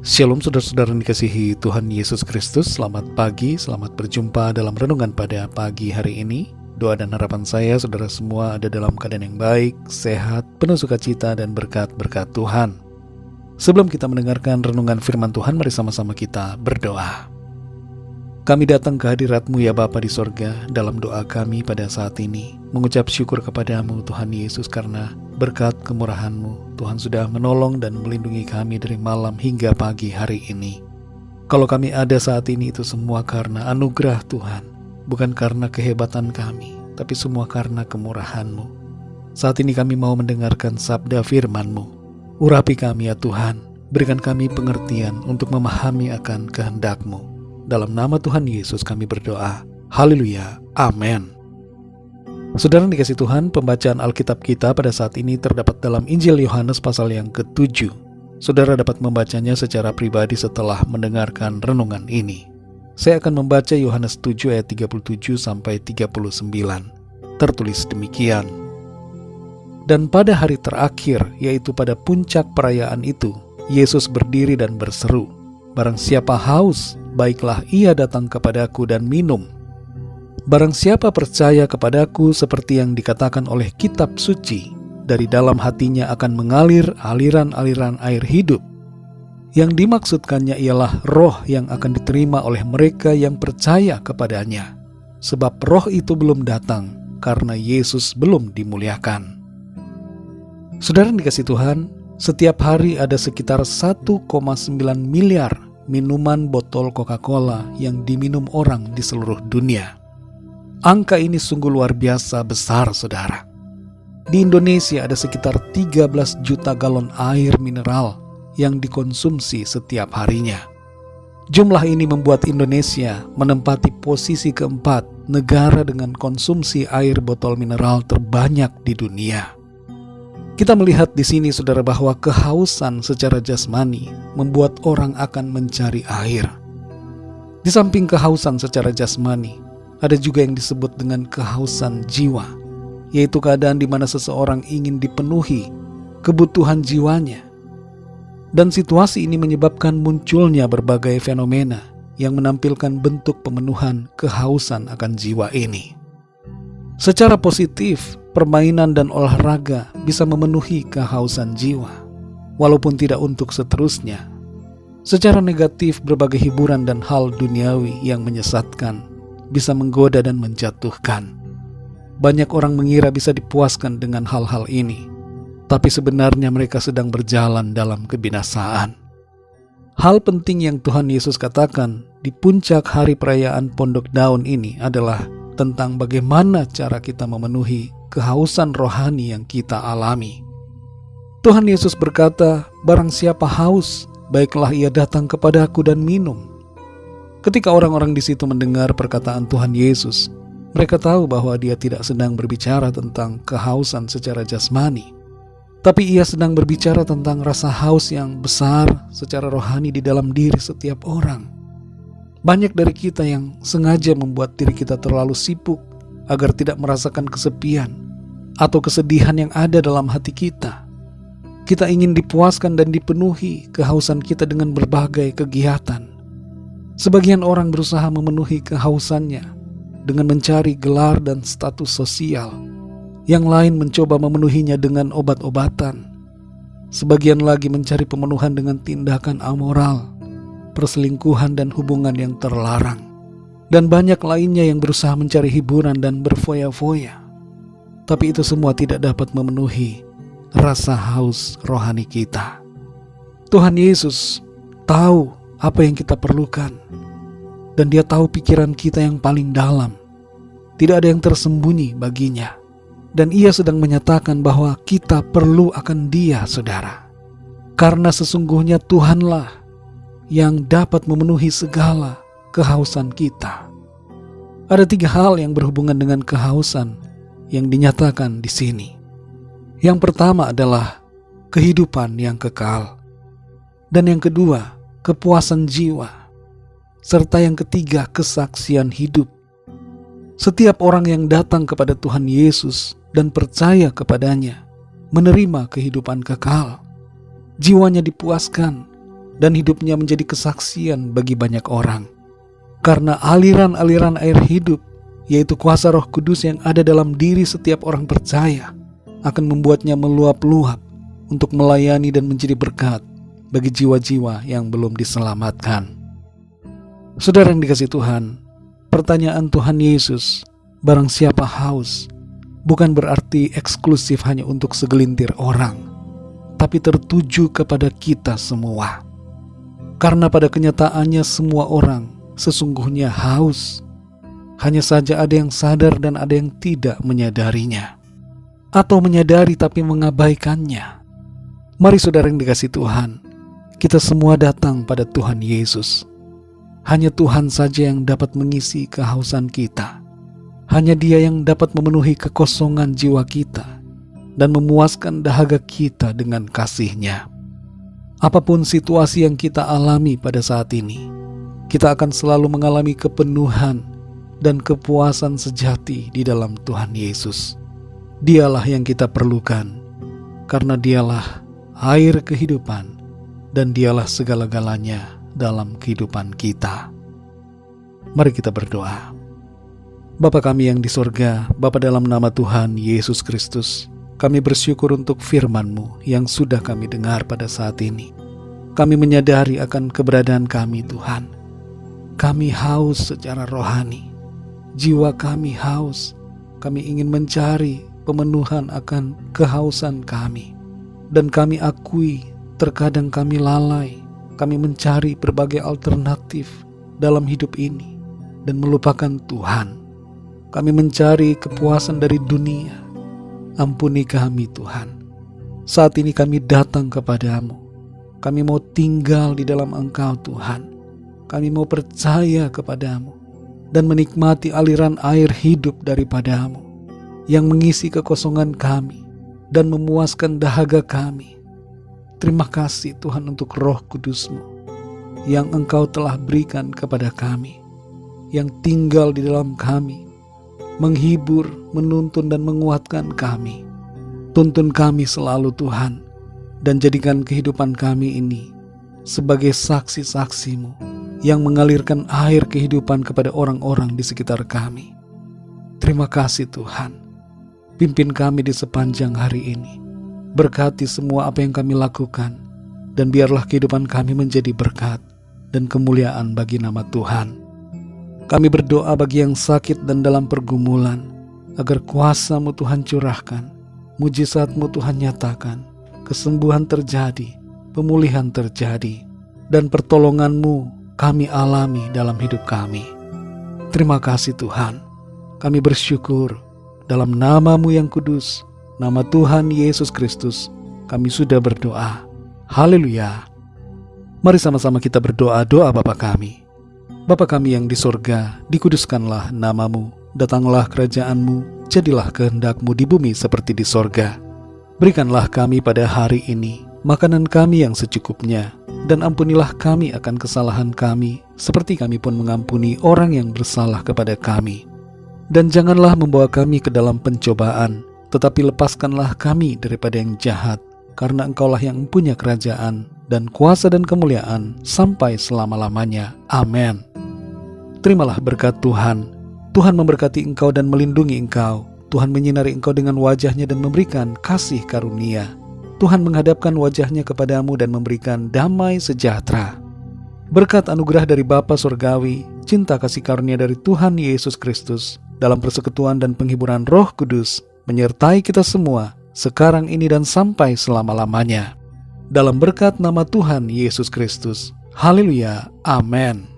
Shalom saudara-saudara yang dikasihi Tuhan Yesus Kristus. Selamat pagi, selamat berjumpa dalam renungan pada pagi hari ini. Doa dan harapan saya saudara semua ada dalam keadaan yang baik, sehat, penuh sukacita dan berkat-berkat Tuhan. Sebelum kita mendengarkan renungan firman Tuhan, mari sama-sama kita berdoa. Kami datang ke hadirat-Mu ya Bapa di sorga. Dalam doa kami pada saat ini mengucap syukur kepadamu Tuhan Yesus, karena berkat kemurahan-Mu Tuhan sudah menolong dan melindungi kami dari malam hingga pagi hari ini. Kalau kami ada saat ini, itu semua karena anugerah Tuhan, bukan karena kehebatan kami, tapi semua karena kemurahan-Mu. Saat ini kami mau mendengarkan sabda firman-Mu. Urapi kami ya Tuhan, berikan kami pengertian untuk memahami akan kehendak-Mu. Dalam nama Tuhan Yesus kami berdoa. Haleluya. Amin. Saudara yang dikasihi Tuhan, pembacaan Alkitab kita pada saat ini terdapat dalam Injil Yohanes pasal yang ke-7. Saudara dapat membacanya secara pribadi setelah mendengarkan renungan ini. Saya akan membaca Yohanes 7 ayat 37 sampai 39. Tertulis demikian. Dan pada hari terakhir, yaitu pada puncak perayaan itu, Yesus berdiri dan berseru, "Barang siapa haus, baiklah ia datang kepadaku dan minum. Barang siapa percaya kepadaku, seperti yang dikatakan oleh kitab suci, dari dalam hatinya akan mengalir aliran-aliran air hidup." Yang dimaksudkannya ialah roh yang akan diterima oleh mereka yang percaya kepadanya. Sebab roh itu belum datang, karena Yesus belum dimuliakan. Saudara yang dikasihi Tuhan, setiap hari ada sekitar 1,9 miliar minuman botol Coca-Cola yang diminum orang di seluruh dunia. Angka ini sungguh luar biasa besar, saudara. Di Indonesia ada sekitar 13 juta galon air mineral yang dikonsumsi setiap harinya. Jumlah ini membuat Indonesia menempati posisi keempat negara dengan konsumsi air botol mineral terbanyak di dunia. Kita melihat di sini, saudara, bahwa kehausan secara jasmani membuat orang akan mencari air. Di samping kehausan secara jasmani, ada juga yang disebut dengan kehausan jiwa, yaitu keadaan di mana seseorang ingin dipenuhi kebutuhan jiwanya. Dan situasi ini menyebabkan munculnya berbagai fenomena yang menampilkan bentuk pemenuhan kehausan akan jiwa ini. Secara positif, permainan dan olahraga bisa memenuhi kehausan jiwa, walaupun tidak untuk seterusnya. Secara negatif, berbagai hiburan dan hal duniawi yang menyesatkan bisa menggoda dan menjatuhkan. Banyak orang mengira bisa dipuaskan dengan hal-hal ini, tapi sebenarnya mereka sedang berjalan dalam kebinasaan. Hal penting yang Tuhan Yesus katakan di puncak hari perayaan Pondok Daun ini adalah tentang bagaimana cara kita memenuhi kehausan rohani yang kita alami. Tuhan Yesus berkata, "Barang siapa haus, baiklah ia datang kepadaku dan minum." Ketika orang-orang di situ mendengar perkataan Tuhan Yesus, mereka tahu bahwa dia tidak sedang berbicara tentang kehausan secara jasmani, tapi ia sedang berbicara tentang rasa haus yang besar secara rohani di dalam diri setiap orang. Banyak dari kita yang sengaja membuat diri kita terlalu sibuk agar tidak merasakan kesepian atau kesedihan yang ada dalam hati kita. Kita ingin dipuaskan dan dipenuhi kehausan kita dengan berbagai kegiatan. Sebagian orang berusaha memenuhi kehausannya dengan mencari gelar dan status sosial. Yang lain mencoba memenuhinya dengan obat-obatan. Sebagian lagi mencari pemenuhan dengan tindakan amoral, perselingkuhan dan hubungan yang terlarang. Dan banyak lainnya yang berusaha mencari hiburan dan berfoya-foya. Tapi itu semua tidak dapat memenuhi rasa haus rohani kita. Tuhan Yesus tahu apa yang kita perlukan, dan Dia tahu pikiran kita yang paling dalam. Tidak ada yang tersembunyi baginya. Dan Ia sedang menyatakan bahwa kita perlu akan Dia, saudara. Karena sesungguhnya Tuhanlah yang dapat memenuhi segala kehausan kita. Ada 3 hal yang berhubungan dengan kehausan yang dinyatakan di sini. Yang pertama adalah kehidupan yang kekal. Dan yang kedua, kepuasan jiwa. Serta yang ketiga, kesaksian hidup. Setiap orang yang datang kepada Tuhan Yesus dan percaya kepadanya menerima kehidupan kekal. Jiwanya dipuaskan dan hidupnya menjadi kesaksian bagi banyak orang. Karena aliran-aliran air hidup, yaitu kuasa Roh Kudus yang ada dalam diri setiap orang percaya, akan membuatnya meluap-luap untuk melayani dan menjadi berkat bagi jiwa-jiwa yang belum diselamatkan. Saudara yang dikasihi Tuhan, pertanyaan Tuhan Yesus, barang siapa haus, bukan berarti eksklusif hanya untuk segelintir orang, tapi tertuju kepada kita semua. Karena pada kenyataannya semua orang sesungguhnya haus. Hanya saja ada yang sadar dan ada yang tidak menyadarinya, atau menyadari tapi mengabaikannya. Mari saudara yang dikasihi Tuhan, kita semua datang pada Tuhan Yesus. Hanya Tuhan saja yang dapat mengisi kehausan kita. Hanya Dia yang dapat memenuhi kekosongan jiwa kita dan memuaskan dahaga kita dengan kasih-Nya. Apapun situasi yang kita alami pada saat ini, kita akan selalu mengalami kepenuhan dan kepuasan sejati di dalam Tuhan Yesus. Dialah yang kita perlukan, karena Dialah air kehidupan dan Dialah segala-galanya dalam kehidupan kita. Mari kita berdoa. Bapa kami yang di sorga, Bapa dalam nama Tuhan Yesus Kristus, kami bersyukur untuk firman-Mu yang sudah kami dengar pada saat ini. Kami menyadari akan keberadaan kami Tuhan. Kami haus secara rohani. Jiwa kami haus. Kami ingin mencari pemenuhan akan kehausan kami. Dan kami akui terkadang kami lalai. Kami mencari berbagai alternatif dalam hidup ini dan melupakan Tuhan. Kami mencari kepuasan dari dunia. Ampuni kami Tuhan. Saat ini kami datang kepadamu. Kami mau tinggal di dalam Engkau Tuhan. Kami mau percaya kepadamu dan menikmati aliran air hidup daripadamu yang mengisi kekosongan kami dan memuaskan dahaga kami. Terima kasih Tuhan untuk Roh Kudus-Mu yang Engkau telah berikan kepada kami, yang tinggal di dalam kami, menghibur, menuntun dan menguatkan kami. Tuntun kami selalu Tuhan, dan jadikan kehidupan kami ini sebagai saksi-saksi-Mu yang mengalirkan air kehidupan kepada orang-orang di sekitar kami. Terima kasih Tuhan. Pimpin kami di sepanjang hari ini. Berkati semua apa yang kami lakukan, dan biarlah kehidupan kami menjadi berkat dan kemuliaan bagi nama Tuhan. Kami berdoa bagi yang sakit dan dalam pergumulan, agar kuasa-Mu Tuhan curahkan, mujizat-Mu Tuhan nyatakan, kesembuhan terjadi, pemulihan terjadi, dan pertolongan-Mu kami alami dalam hidup kami. Terima kasih Tuhan. Kami bersyukur dalam nama-Mu yang kudus, nama Tuhan Yesus Kristus, kami sudah berdoa. Haleluya. Mari sama-sama kita berdoa doa Bapa kami. Bapa kami yang di sorga, dikuduskanlah nama-Mu, datanglah kerajaan-Mu, jadilah kehendak-Mu di bumi seperti di sorga. Berikanlah kami pada hari ini makanan kami yang secukupnya, dan ampunilah kami akan kesalahan kami, seperti kami pun mengampuni orang yang bersalah kepada kami. Dan janganlah membawa kami ke dalam pencobaan, tetapi lepaskanlah kami daripada yang jahat, karena Engkaulah yang mempunyai kerajaan dan kuasa dan kemuliaan sampai selama-lamanya. Amin. Terimalah berkat Tuhan. Tuhan memberkati engkau dan melindungi engkau. Tuhan menyinari engkau dengan wajah-Nya dan memberikan kasih karunia. Tuhan menghadapkan wajah-Nya kepadamu dan memberikan damai sejahtera. Berkat anugerah dari Bapa Surgawi, cinta kasih karunia dari Tuhan Yesus Kristus, dalam persekutuan dan penghiburan Roh Kudus, menyertai kita semua, sekarang ini dan sampai selama-lamanya. Dalam berkat nama Tuhan Yesus Kristus. Haleluya. Amin.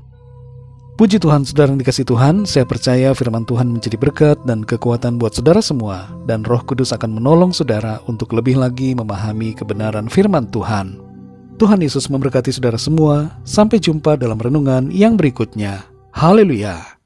Puji Tuhan, saudara yang dikasihi Tuhan, saya percaya firman Tuhan menjadi berkat dan kekuatan buat saudara semua, dan Roh Kudus akan menolong saudara untuk lebih lagi memahami kebenaran firman Tuhan. Tuhan Yesus memberkati saudara semua. Sampai jumpa dalam renungan yang berikutnya. Haleluya.